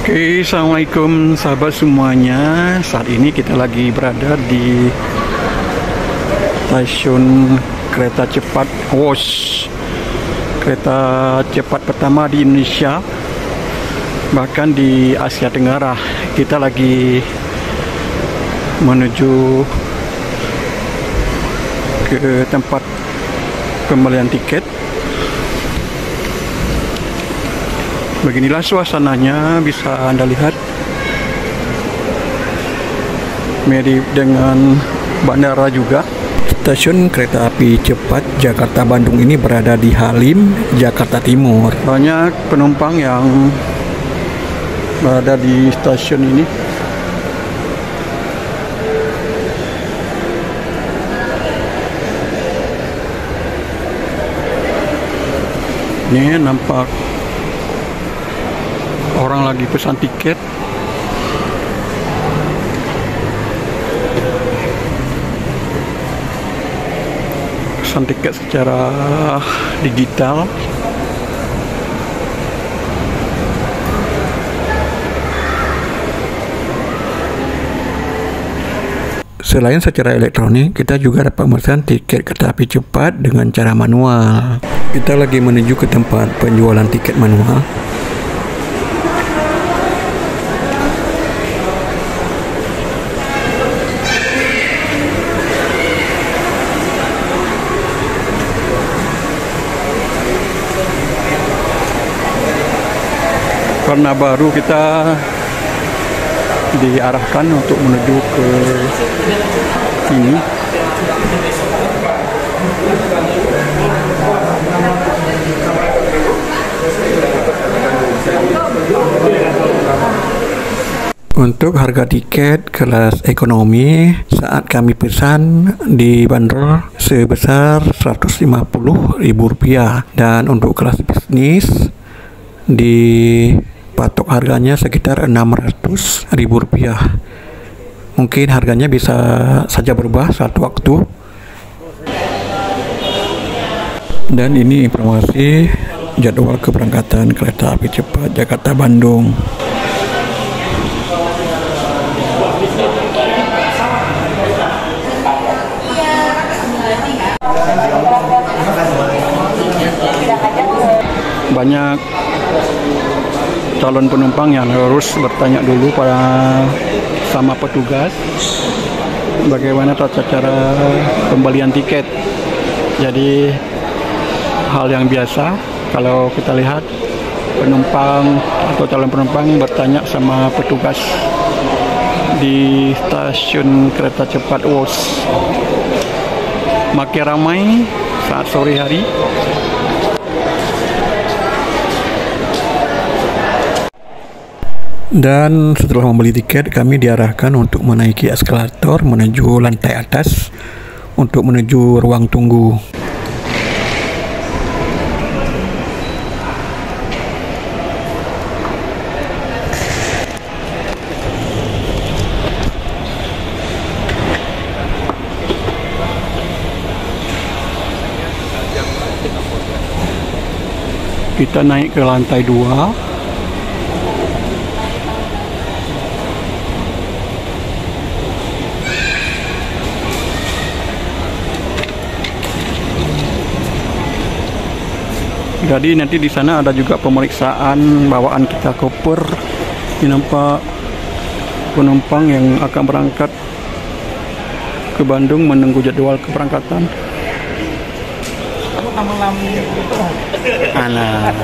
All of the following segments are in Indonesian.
Oke, assalamualaikum sahabat semuanya. Saat ini kita lagi berada di stasiun kereta cepat WOS, kereta cepat pertama di Indonesia, bahkan di Asia Tenggara. Kita lagi menuju ke tempat pembelian tiket. Beginilah suasananya, bisa Anda lihat, mirip dengan bandara juga. Stasiun kereta api cepat Jakarta Bandung ini berada di Halim, Jakarta Timur. Banyak penumpang yang berada di stasiun ini. Ini nampak orang lagi pesan tiket. Pesan tiket secara digital. Selain secara elektronik, kita juga dapat memesan tiket kereta api cepat dengan cara manual. Kita lagi menuju ke tempat penjualan tiket manual. Karena baru kita diarahkan untuk menuju ke sini. Untuk harga tiket kelas ekonomi saat kami pesan dibanderol sebesar Rp150.000, dan untuk kelas bisnis dipatok harganya sekitar Rp600.000. Mungkin harganya bisa saja berubah suatu waktu. Dan ini informasi jadwal keberangkatan kereta api cepat Jakarta Bandung. Banyak calon penumpang yang harus bertanya dulu sama petugas bagaimana tata cara pembelian tiket. Jadi hal yang biasa kalau kita lihat penumpang atau calon penumpang bertanya sama petugas di stasiun kereta cepat WOS. Makin ramai saat sore hari. Dan setelah membeli tiket, kami diarahkan untuk menaiki eskalator menuju lantai atas untuk menuju ruang tunggu. Kita naik ke lantai 2. Jadi nanti di sana ada juga pemeriksaan bawaan kita koper. Ini nampak penumpang yang akan berangkat ke Bandung menunggu jadwal keberangkatan. Alah.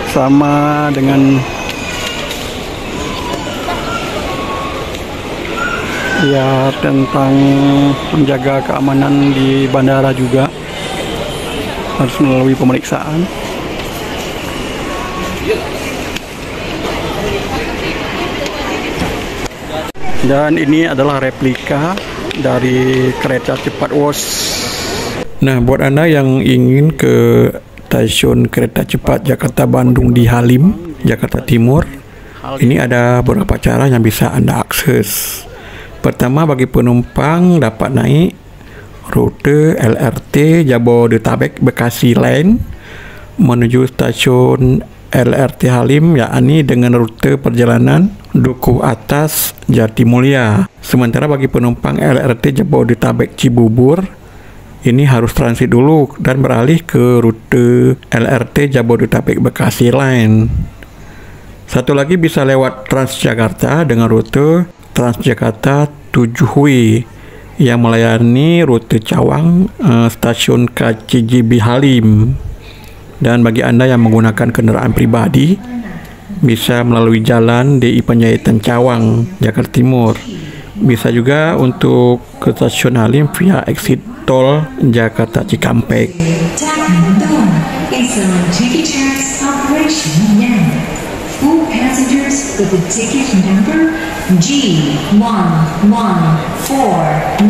Sama dengan ya tentang menjaga keamanan di bandara juga harus melalui pemeriksaan. Dan ini adalah replika dari kereta cepat WOS. Nah, buat Anda yang ingin ke stasiun kereta cepat Jakarta Bandung di Halim, Jakarta Timur, ini ada beberapa cara yang bisa Anda akses. Pertama, bagi penumpang dapat naik rute LRT Jabodetabek Bekasi Line menuju stasiun LRT Halim, yakni dengan rute perjalanan Dukuh Atas Jatimulya. Sementara bagi penumpang LRT Jabodetabek Cibubur, ini harus transit dulu dan beralih ke rute LRT Jabodetabek Bekasi Line. Satu lagi bisa lewat Transjakarta dengan rute Transjakarta 7W yang melayani rute Cawang, stasiun KCJB Halim. Dan bagi Anda yang menggunakan kendaraan pribadi, bisa melalui jalan DI Panjaitan Cawang, Jakarta Timur. Bisa juga untuk ke stasiun Halim via exit tol Jakarta Cikampek. All passengers with the ticket number G1141,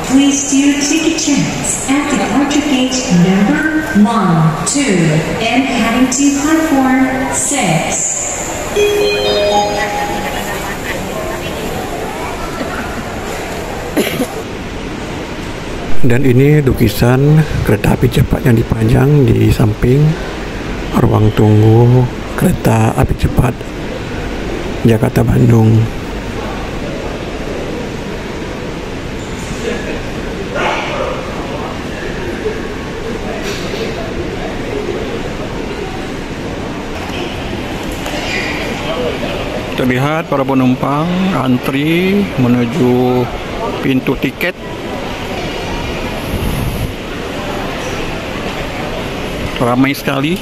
please do ticket checks at departure gate number 1, 2, and heading to platform 6. Dan ini lukisan kereta api cepat yang dipajang di samping ruang tunggu kereta api cepat Jakarta Bandung. Terlihat para penumpang antri menuju pintu tiket. Ramai sekali.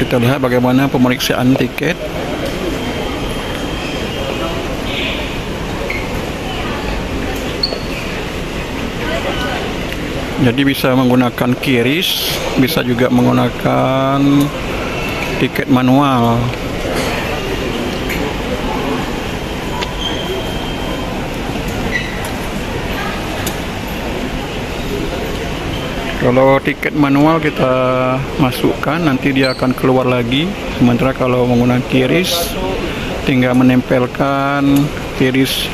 Kita lihat bagaimana pemeriksaan tiket. Jadi bisa menggunakan QRIS, bisa juga menggunakan tiket manual. Kalau tiket manual kita masukkan, nanti dia akan keluar lagi. Sementara kalau menggunakan QRIS, tinggal menempelkan QRIS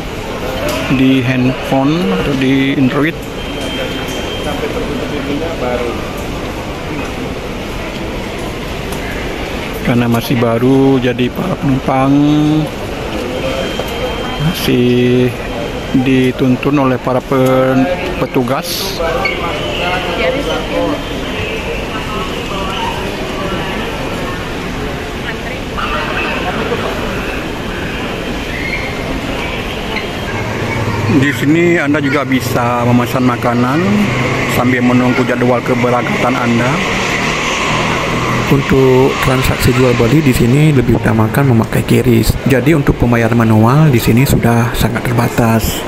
di handphone atau di Android. Karena masih baru, jadi para penumpang masih dituntun oleh para petugas. Di sini Anda juga bisa memesan makanan sambil menunggu jadwal keberangkatan Anda. Untuk transaksi jual beli di sini lebih utamakan memakai QRIS. Jadi untuk pembayaran manual di sini sudah sangat terbatas.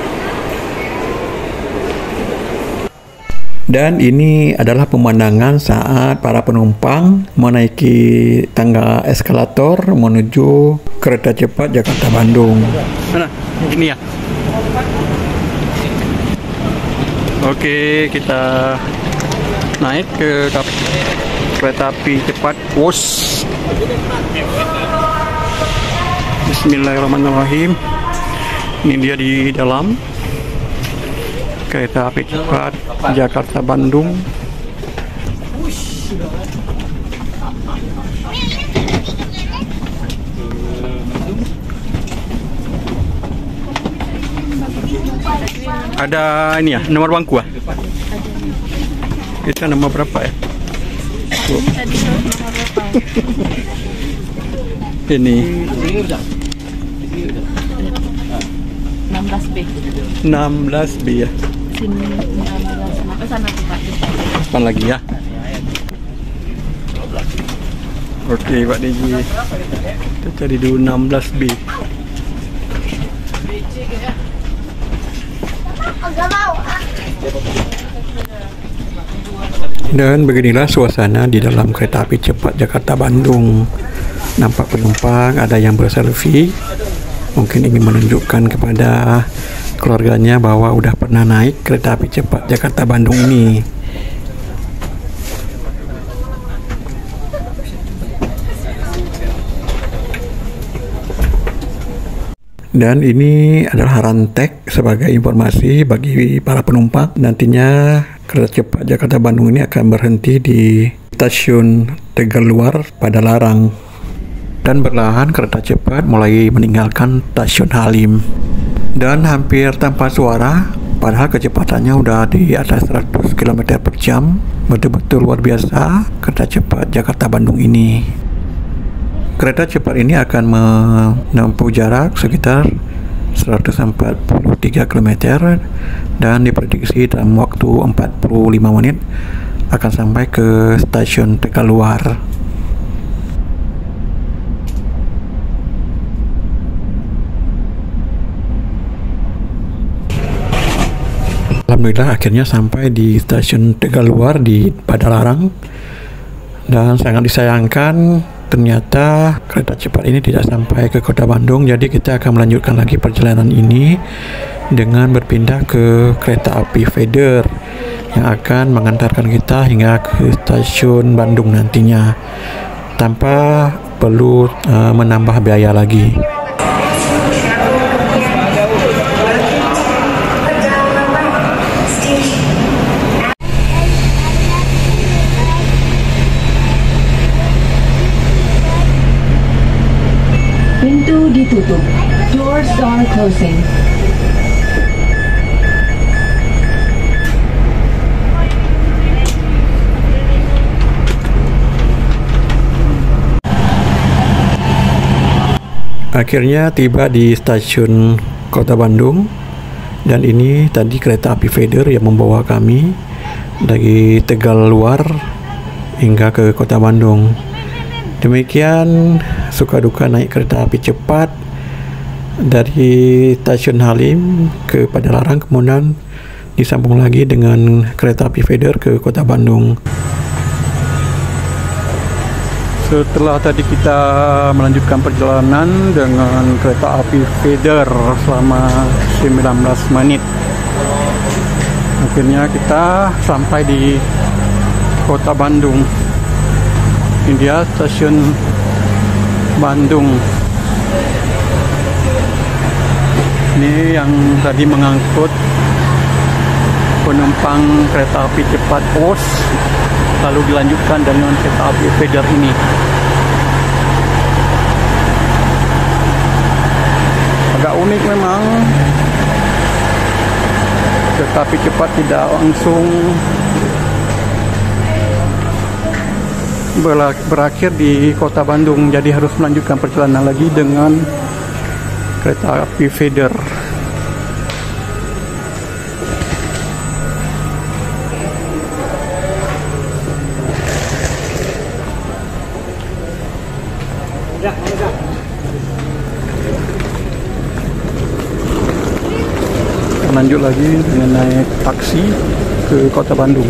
Dan ini adalah pemandangan saat para penumpang menaiki tangga eskalator menuju kereta cepat Jakarta Bandung. Mana? Ini ya. Oke, kita naik ke kereta api cepat WUS. Bismillahirrahmanirrahim. Ini dia di dalam kereta api cepat Jakarta Bandung. Ada ini ya, nomor bangku ah. Kita nomor berapa ya? Ini 16B. 16B ya. Sini 16 sampai sana tuh Pak. Depan lagi ya. Oke Pak Deji. Kita cari dulu 16B. Dan beginilah suasana di dalam kereta api cepat Jakarta Bandung. Nampak penumpang ada yang berselfie, mungkin ingin menunjukkan kepada keluarganya bahwa udah pernah naik kereta api cepat Jakarta Bandung ini. Dan ini adalah rantek sebagai informasi bagi para penumpang. Nantinya kereta cepat Jakarta Bandung ini akan berhenti di stasiun Tegaluar Padalarang. Dan perlahan kereta cepat mulai meninggalkan stasiun Halim. Dan hampir tanpa suara, padahal kecepatannya udah di atas 100 km per jam. Betul-betul luar biasa kereta cepat Jakarta Bandung ini. Kereta cepat ini akan menempuh jarak sekitar 143 km dan diprediksi dalam waktu 45 menit akan sampai ke stasiun Tegaluar. Alhamdulillah akhirnya sampai di stasiun Tegaluar di Padalarang, dan sangat disayangkan ternyata kereta cepat ini tidak sampai ke kota Bandung. Jadi kita akan melanjutkan lagi perjalanan ini dengan berpindah ke kereta api feeder yang akan mengantarkan kita hingga ke stasiun Bandung nantinya tanpa perlu menambah biaya lagi. Pintu ditutup. Doors are closing. Akhirnya tiba di stasiun Kota Bandung, dan ini tadi kereta api feeder yang membawa kami dari Tegaluar hingga ke Kota Bandung. Demikian suka duka naik kereta api cepat dari stasiun Halim ke Padalarang, kemudian disambung lagi dengan kereta api feeder ke Kota Bandung. Setelah tadi kita melanjutkan perjalanan dengan kereta api feeder selama 19 menit, akhirnya kita sampai di Kota Bandung. Ini dia stasiun Bandung. Ini yang tadi mengangkut penumpang kereta api cepat OS, lalu dilanjutkan dengan kereta api feeder ini. Agak unik memang, kereta api cepat tidak langsung berakhir di Kota Bandung, jadi harus melanjutkan perjalanan lagi dengan kereta api feeder. Lanjut lagi dengan naik taksi ke Kota Bandung.